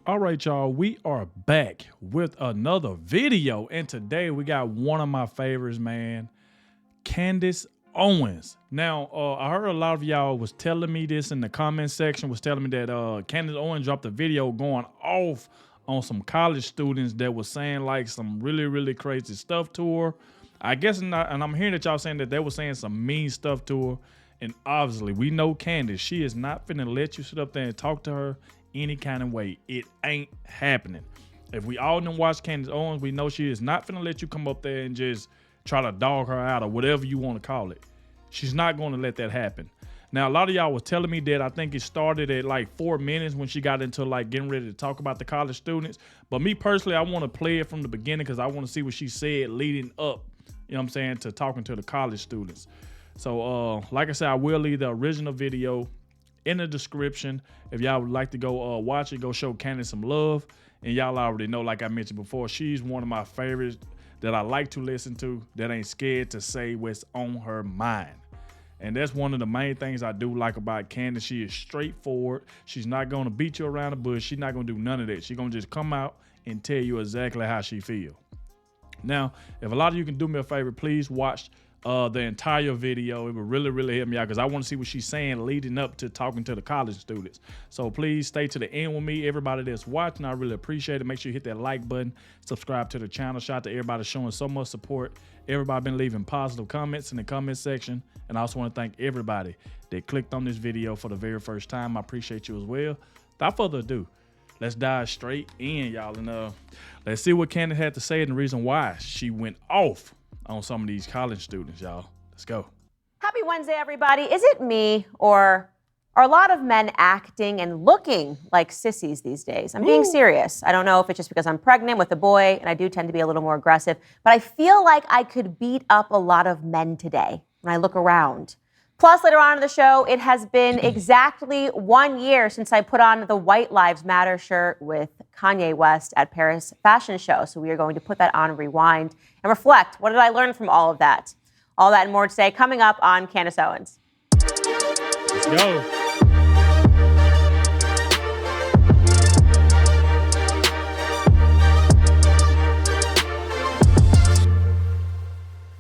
All right, y'all, we are back with another video. And today we got one of my favorites, man, Candace Owens. Now, I heard a lot of y'all was telling me this in the comment section, was telling me that Candace Owens dropped a video going off on some college students that was saying like some really, really crazy stuff to her. I guess not, and I'm hearing that y'all saying that they were saying some mean stuff to her. And obviously, we know Candace, she is not finna let you sit up there and talk to her any kind of way. It ain't happening. If we all done watch Candace Owens, we know she is not finna let you come up there and just try to dog her out or whatever you want to call it. She's not going to let that happen. Now, a lot of y'all was telling me that I think it started at like 4 minutes when she got into like getting ready to talk about the college students. But me personally, I want to play it from the beginning because I want to see what she said leading up, you know what I'm saying, to talking to the college students. So, like I said, I will leave the original video in the description. If y'all would like to go watch it, go show Candace some love. And y'all already know, like I mentioned before, she's one of my favorites that I like to listen to, that ain't scared to say what's on her mind. And that's one of the main things I do like about Candace. She is straightforward. She's not going to beat you around the bush. She's not going to do none of that. She's going to just come out and tell you exactly how she feels. Now, if a lot of you can do me a favor, please watch the entire video. It would really, really help me out because I want to see what she's saying leading up to talking to the college students. So please stay to the end with me. Everybody that's watching, I really appreciate it. Make sure you hit that like button, subscribe to the channel. Shout out to everybody showing so much support. Everybody been leaving positive comments in the comment section. And I also want to thank everybody that clicked on this video for the very first time. I appreciate you as well. Without further ado, let's dive straight in, y'all. And let's see what Candace had to say and the reason why she went off on some of these college students, y'all. Let's go. Happy Wednesday, everybody. Is it me, or are a lot of men acting and looking like sissies these days? I'm being serious. I don't know if it's just because I'm pregnant with a boy, and I do tend to be a little more aggressive, but I feel like I could beat up a lot of men today when I look around. Plus, later on in the show, it has been exactly 1 year since I put on the White Lives Matter shirt with Kanye West at Paris Fashion Show. So we are going to put that on rewind and reflect. What did I learn from all of that? All that and more today, coming up on Candace Owens. Let's go.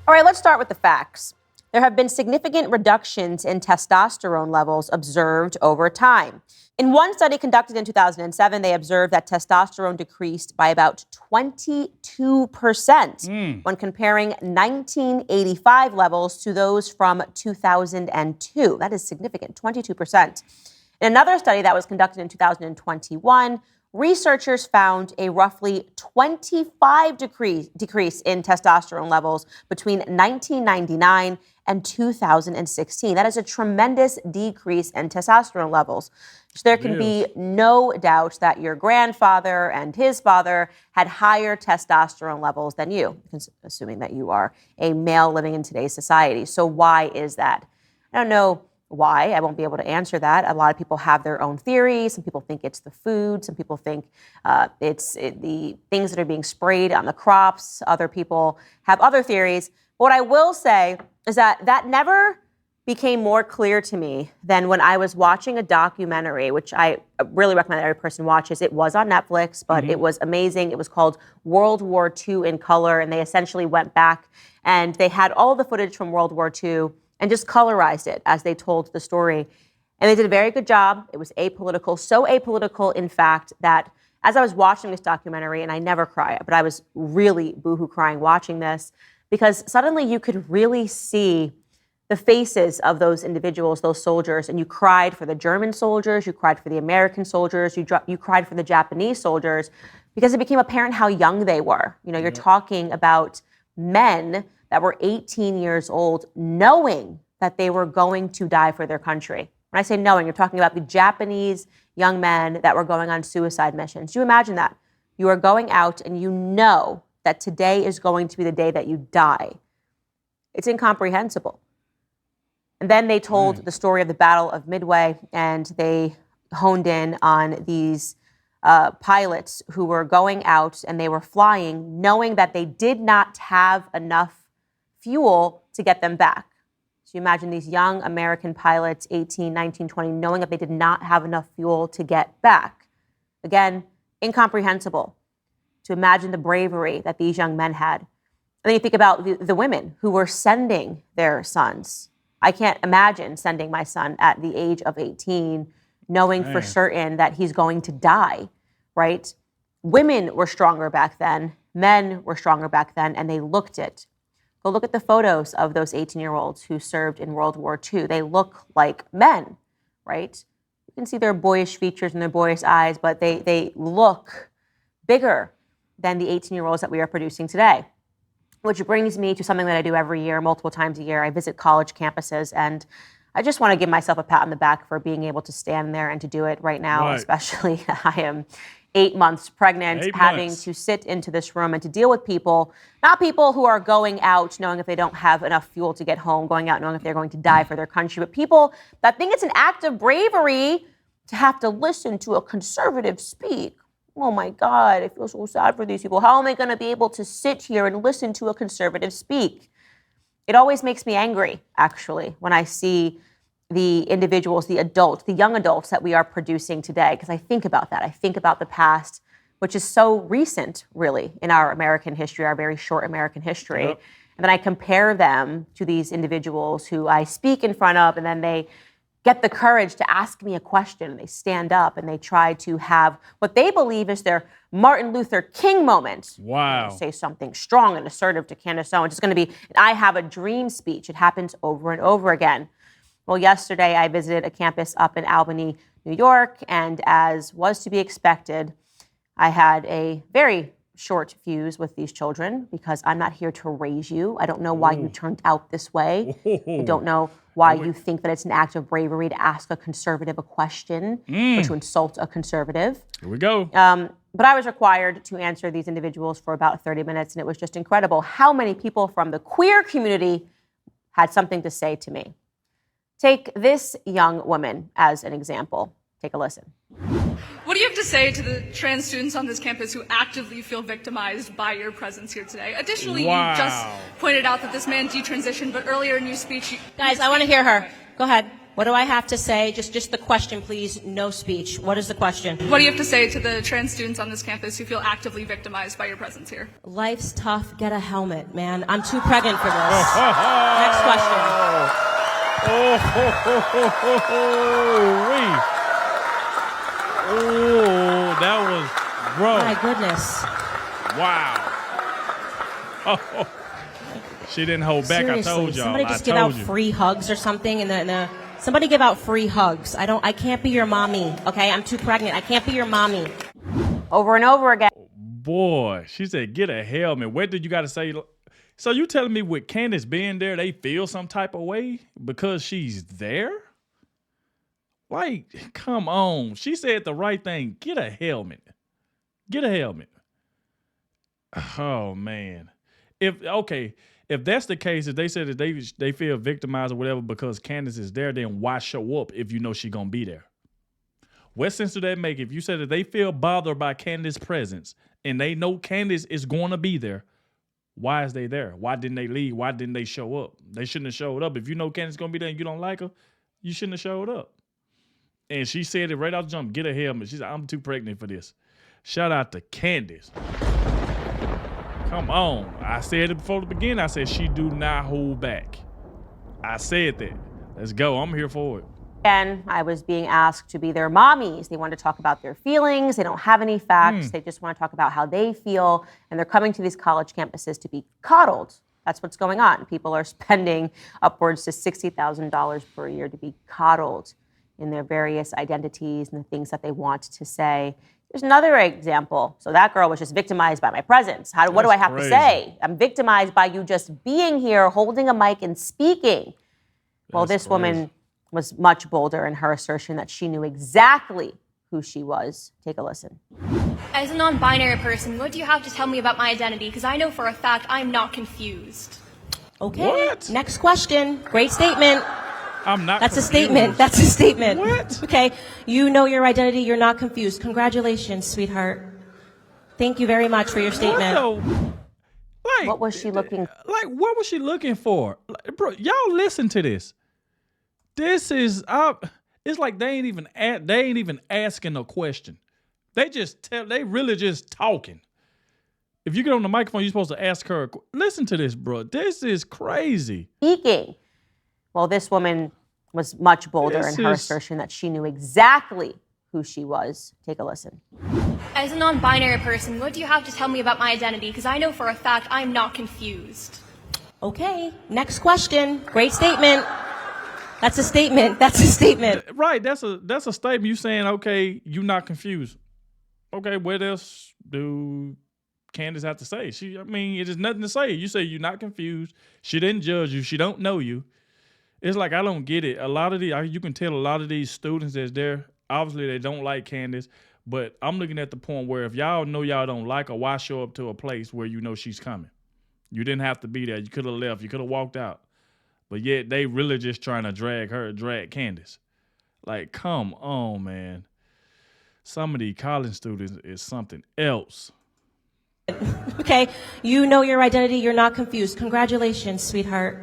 All right, let's start with the facts. There have been significant reductions in testosterone levels observed over time. In one study conducted in 2007, they observed that testosterone decreased by about 22% when comparing 1985 levels to those from 2002. That is significant, 22%. In another study that was conducted in 2021, researchers found a roughly 25% decrease in testosterone levels between 1999 and 2016. That is a tremendous decrease in testosterone levels. So there can be no doubt that your grandfather and his father had higher testosterone levels than you, assuming that you are a male living in today's society. So why is that? I don't know why. I won't be able to answer that. A lot of people have their own theories. Some people think it's the food. Some people think it's the things that are being sprayed on the crops. Other people have other theories. What I will say is that never became more clear to me than when I was watching a documentary, which I really recommend that every person watches. It was on Netflix, but it was amazing. It was called World War II in Color, and they essentially went back and they had all the footage from World War II and just colorized it as they told the story. And they did a very good job. It was apolitical, so apolitical, in fact, that as I was watching this documentary, and I never cry, but I was really boohoo crying watching this, because suddenly you could really see the faces of those individuals, those soldiers, and you cried for the German soldiers, you cried for the American soldiers, you cried for the Japanese soldiers, because it became apparent how young they were. You know, you're talking about men that were 18 years old, knowing that they were going to die for their country. When I say knowing, you're talking about the Japanese young men that were going on suicide missions. Do you imagine that? You are going out and you know that today is going to be the day that you die. It's incomprehensible. And then they told the story of the Battle of Midway, and they honed in on these pilots who were going out and they were flying knowing that they did not have enough fuel to get them back. So you imagine these young American pilots, 18, 19, 20, knowing that they did not have enough fuel to get back. Again, incomprehensible to imagine the bravery that these young men had. And then you think about the women who were sending their sons. I can't imagine sending my son at the age of 18, knowing for certain that he's going to die, right? Women were stronger back then. Men were stronger back then, and they looked it. Go look at the photos of those 18-year-olds who served in World War II. They look like men, right? You can see their boyish features and their boyish eyes, but they look bigger than the 18-year-olds that we are producing today. Which brings me to something that I do every year, multiple times a year. I visit college campuses, and I just want to give myself a pat on the back for being able to stand there and to do it right now, especially I am 8 months pregnant, having to sit into this room and to deal with people, not people who are going out knowing if they don't have enough fuel to get home, going out knowing if they're going to die for their country, but people that think it's an act of bravery to have to listen to a conservative speak. Oh my God, I feel so sad for these people. How am I going to be able to sit here and listen to a conservative speak? It always makes me angry, actually, when I see the individuals, the adults, the young adults that we are producing today, because I think about that. I think about the past, which is so recent, really, in our American history, our very short American history. Yep. And then I compare them to these individuals who I speak in front of, and then they get the courage to ask me a question, and they stand up and they try to have what they believe is their Martin Luther King moment. Wow. Say something strong and assertive to Candace Owens. It's going to be an I have a dream speech. It happens over and over again. Well, yesterday I visited a campus up in Albany, New York, and as was to be expected, I had a very short fuse with these children because I'm not here to raise you. I don't know why you turned out this way. I don't know why you think that it's an act of bravery to ask a conservative a question or to insult a conservative. Here we go. But I was required to answer these individuals for about 30 minutes, and it was just incredible how many people from the queer community had something to say to me. Take this young woman as an example. Take a listen. What do you have to say to the trans students on this campus who actively feel victimized by your presence here today? Additionally, you just pointed out that this man detransitioned, but earlier in your speech... Guys, I want to hear her. Go ahead. What do I have to say? Just the question, please. No speech. What is the question? What do you have to say to the trans students on this campus who feel actively victimized by your presence here? Life's tough. Get a helmet, man. I'm too pregnant for this. Next question. Oh, that was, bro. My goodness. Wow. Oh, she didn't hold back. Seriously, I told y'all. Somebody just give out free hugs or something. Somebody give out free hugs. I can't be your mommy. Okay, I'm too pregnant. I can't be your mommy. Over and over again. Boy, she said, get a helmet. What did you got to say? So you telling me with Candace being there, they feel some type of way because she's there? Like, come on. She said the right thing. Get a helmet. Get a helmet. Oh, man. If that's the case, if they said that they feel victimized or whatever because Candace is there, then why show up if you know she's going to be there? What sense do that make? If you said that they feel bothered by Candace's presence and they know Candace is going to be there, why is they there? Why didn't they leave? Why didn't they show up? They shouldn't have showed up. If you know Candace is going to be there and you don't like her, you shouldn't have showed up. And she said it right out the jump, get a helmet. She said, I'm too pregnant for this. Shout out to Candace. Come on. I said it before the beginning. I said she do not hold back. I said that. Let's go. I'm here for it. And I was being asked to be their mommies. They want to talk about their feelings. They don't have any facts. They just want to talk about how they feel. And they're coming to these college campuses to be coddled. That's what's going on. People are spending upwards to $60,000 per year to be coddled in their various identities and the things that they want to say. There's another example. So that girl was just victimized by my presence. What do I have to say? I'm victimized by you just being here, holding a mic and speaking. Well, this woman was much bolder in her assertion that she knew exactly who she was. Take a listen. As a non-binary person, what do you have to tell me about my identity? Because I know for a fact I'm not confused. Okay. What? Next question. Great statement. I'm not That's confused. a statement. That's a statement. What? Okay. You know your identity. You're not confused. Congratulations, sweetheart. Thank you very much for your statement. What was she looking for? Like, what was she looking for? Like, bro, y'all listen to this. This is it's like they ain't even asking a question. They really just talking. If you get on the microphone, you're supposed to ask her. Listen to this, bro. This is crazy. Speaking. Well, this woman was much bolder in her assertion that she knew exactly who she was. Take a listen. As a non-binary person, what do you have to tell me about my identity? Because I know for a fact I'm not confused. Okay, next question. Great statement. That's a statement. That's a statement. Right, that's a statement. You saying, okay, you're not confused. Okay, what else do Candace have to say? It is nothing to say. You say you're not confused. She didn't judge you. She don't know you. It's like, I don't get it. A lot of you can tell a lot of these students that's there, obviously they don't like Candace, but I'm looking at the point where if y'all know y'all don't like her, why show up to a place where you know she's coming? You didn't have to be there. You could have left. You could have walked out. But yet they really just trying to drag Candace. Like, come on, man. Some of these college students is something else. Okay, you know your identity. You're not confused. Congratulations, sweetheart.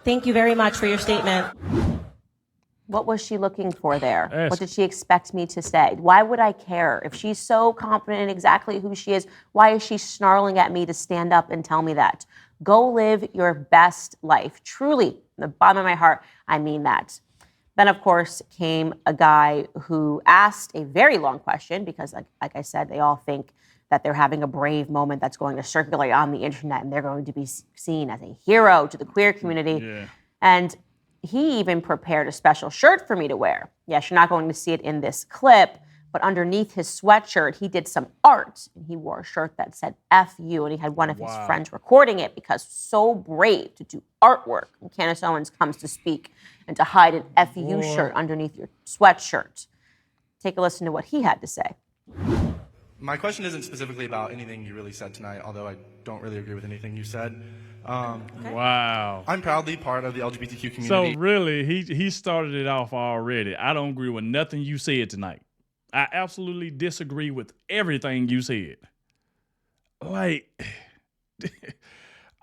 Thank you very much for your statement. What was she looking for there? What did she expect me to say? Why would I care? If she's so confident in exactly who she is, why is she snarling at me to stand up and tell me that? Go live your best life. Truly, from the bottom of my heart, I mean that. Then, of course, came a guy who asked a very long question because, like I said, they all think that they're having a brave moment that's going to circulate on the internet and they're going to be seen as a hero to the queer community. Yeah. And he even prepared a special shirt for me to wear. Yes, you're not going to see it in this clip, but underneath his sweatshirt, he did some art. And he wore a shirt that said F you, and he had one of his friends recording it because so brave to do artwork when Candace Owens comes to speak and to hide an F you shirt underneath your sweatshirt. Take a listen to what he had to say. My question isn't specifically about anything you really said tonight, although I don't really agree with anything you said. Okay. Wow. I'm proudly part of the LGBTQ community. So really, he started it off already. I don't agree with nothing you said tonight. I absolutely disagree with everything you said. Like,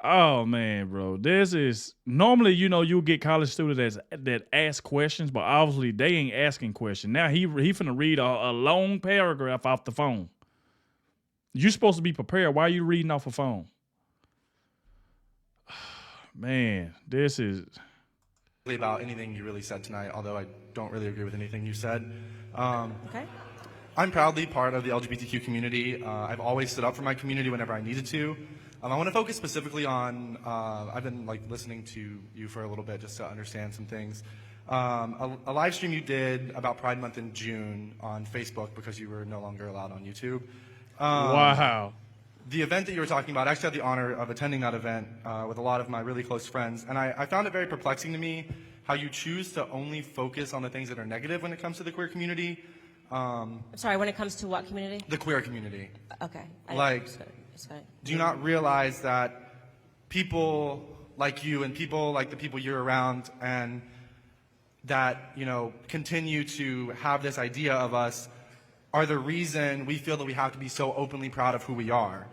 oh man, bro. This is normally, you'll get college students that ask questions, but obviously they ain't asking questions. Now he finna read a long paragraph off the phone. You're supposed to be prepared. Why are you reading off a phone? Man, this is about anything you really said tonight, although I don't really agree with anything you said. Okay. I'm proudly part of the LGBTQ community. I've always stood up for my community whenever I needed to. I want to focus specifically on, I've been listening to you for a little bit just to understand some things. A live stream you did about Pride Month in June on Facebook because you were no longer allowed on YouTube. Wow. The event that you were talking about, I actually had the honor of attending that event with a lot of my really close friends, and I found it very perplexing to me how you choose to only focus on the things that are negative when it comes to the queer community. I'm sorry, when it comes to what community? The queer community. Okay. Do you not realize that people like you and people like the people you're around and that, continue to have this idea of us are the reason we feel that we have to be so openly proud of who we are?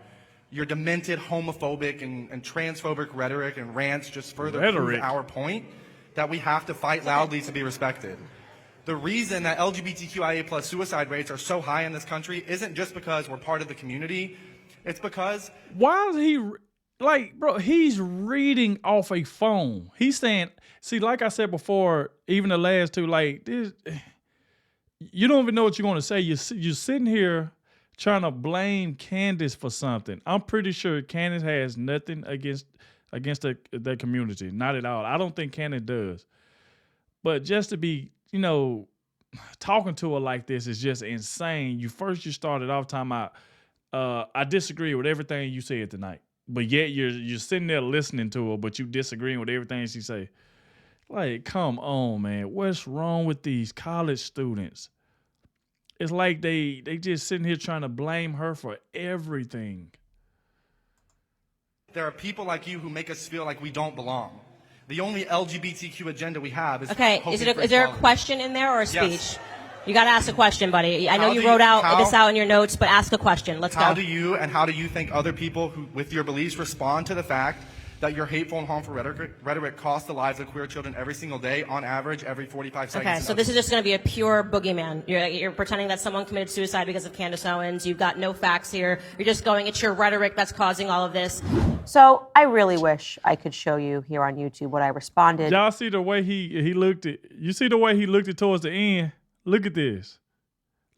Your demented homophobic and transphobic rhetoric and rants just further prove our point that we have to fight loudly to be respected. The reason that LGBTQIA+ suicide rates are so high in this country isn't just because we're part of the community. It's because... Why is he... bro, he's reading off a phone. He's saying... See, like I said before, even the last two, this... You don't even know what you're going to say. You're sitting here trying to blame Candace for something. I'm pretty sure Candace has nothing against the community. Not at all. I don't think Candace does. But just to be, talking to her like this is just insane. You started off talking about, I disagree with everything you said tonight. But yet you're sitting there listening to her, but you disagreeing with everything she say. Come on, man. What's wrong with these college students? It's like they just sitting here trying to blame her for everything. There are people like you who make us feel like we don't belong. The only LGBTQ agenda we have is... Okay, is there a question in there or a speech? Yes. You got to ask a question, buddy. I know you wrote this out in your notes, but ask a question. Let's go. How do you think other people who, with your beliefs respond to the fact that your hateful and harmful rhetoric costs the lives of queer children every single day, on average, every 45 seconds. Okay, so this is just going to be a pure boogeyman. You're pretending that someone committed suicide because of Candace Owens. You've got no facts here. You're just going, it's your rhetoric that's causing all of this. So I really wish I could show you here on YouTube what I responded. Y'all see the way he looked at, you see the way he looked at towards the end? Look at this.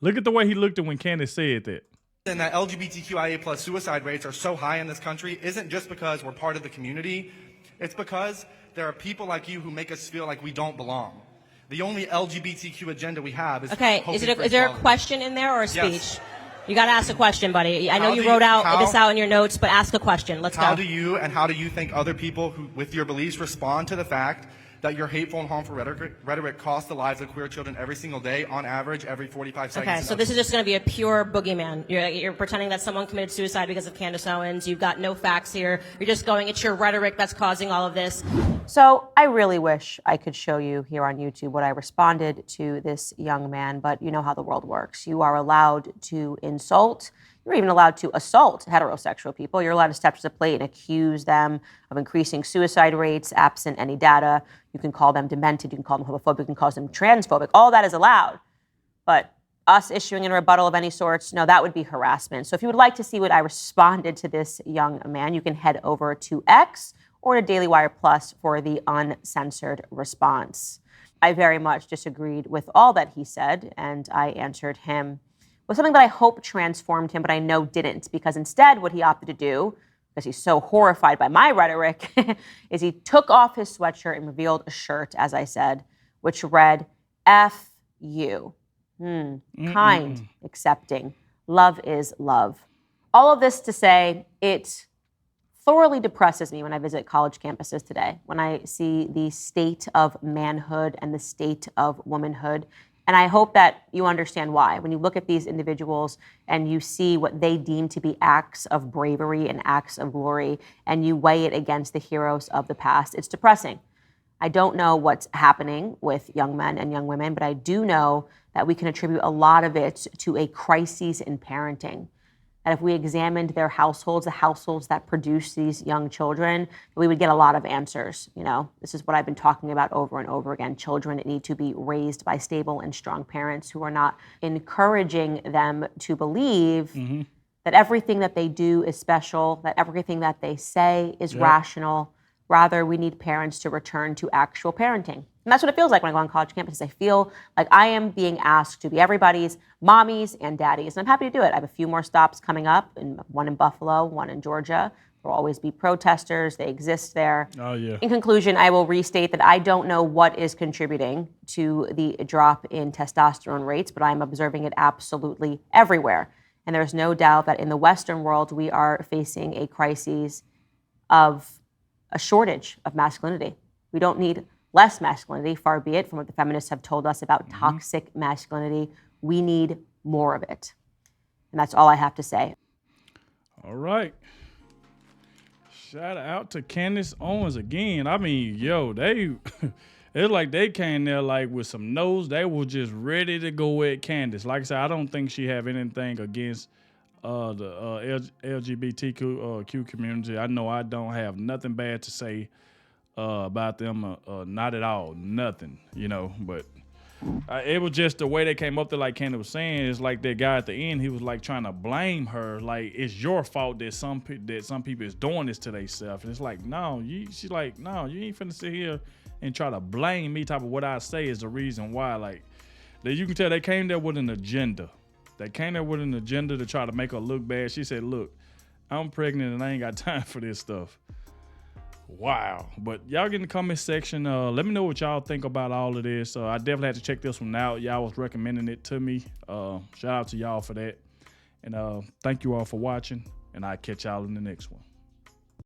Look at the way he looked at when Candace said that. And that LGBTQIA plus suicide rates are so high in this country isn't just because we're part of the community. It's because there are people like you who make us feel like we don't belong. The only LGBTQ agenda we have is Okay, is there a question in there or a speech? Yes. You got to ask a question, buddy. I know How you do wrote you- this out in your notes, but ask a question. Let's How go. do you think other people who, with your beliefs, respond to the fact that your hateful and harmful rhetoric costs the lives of queer children every single day, on average, every 45 seconds? Okay, so this is just going to be a pure boogeyman. You're pretending that someone committed suicide because of Candace Owens. You've got no facts here. You're just going, it's your rhetoric that's causing all of this. So I really wish I could show you here on YouTube what I responded to this young man, but you know how the world works. You are allowed to insult. You're even allowed to assault heterosexual people. You're allowed to step to the plate and accuse them of increasing suicide rates absent any data. You can call them demented. You can call them homophobic. You can call them transphobic. All that is allowed. But us issuing a rebuttal of any sorts, no, that would be harassment. So if you would like to see what I responded to this young man, you can head over to X or to Daily Wire Plus for the uncensored response. I very much disagreed with all that he said, and I answered him with something that I hope transformed him, but I know didn't, because instead what he opted to do, because he's so horrified by my rhetoric, is he took off his sweatshirt and revealed a shirt, as I said, which read, F you. Kind, accepting. Love is love. All of this to say, it thoroughly depresses me when I visit college campuses today, when I see the state of manhood and the state of womanhood. And I hope that you understand why. When you look at these individuals and you see what they deem to be acts of bravery and acts of glory, and you weigh it against the heroes of the past, it's depressing. I don't know what's happening with young men and young women, but I do know that we can attribute a lot of it to a crisis in parenting. And if we examined their households, the households that produce these young children, we would get a lot of answers. You know, this is what I've been talking about over and over again. Children need to be raised by stable and strong parents who are not encouraging them to believe that everything that they do is special, that everything that they say is rational. Rather, we need parents to return to actual parenting. And that's what it feels like when I go on college campuses. I feel like I am being asked to be everybody's mommies and daddies. And I'm happy to do it. I have a few more stops coming up, one in Buffalo, one in Georgia. There will always be protesters. They exist there. Oh, yeah. In conclusion, I will restate that I don't know what is contributing to the drop in testosterone rates, but I'm observing it absolutely everywhere. And there's no doubt that in the Western world, we are facing a crisis of a shortage of masculinity. We don't need less masculinity, far be it from what the feminists have told us about toxic masculinity. We need more of it. And that's all I have to say. All right. Shout out to Candace Owens again. I mean, yo, it's like they came there like with some nose. They were just ready to go at Candace. Like I said, I don't think she have anything against the LGBTQ community. I know I don't have nothing bad to say about them, not at all, nothing, you know, but it was just the way they came up there, like Candace was saying. It's like that guy at the end, he was like trying to blame her, like it's your fault that some people is doing this to themselves. And it's like, no, she's like, no, you ain't finna sit here and try to blame me. Type of what I say is the reason why. Like, that you can tell they came there with an agenda. They came there with an agenda to try to make her look bad. She said, look, I'm pregnant and I ain't got time for this stuff. Wow. But y'all get in the comment section. Let me know what y'all think about all of this. I definitely had to check this one out. Y'all was recommending it to me. Shout out to y'all for that. And thank you all for watching. And I'll catch y'all in the next one.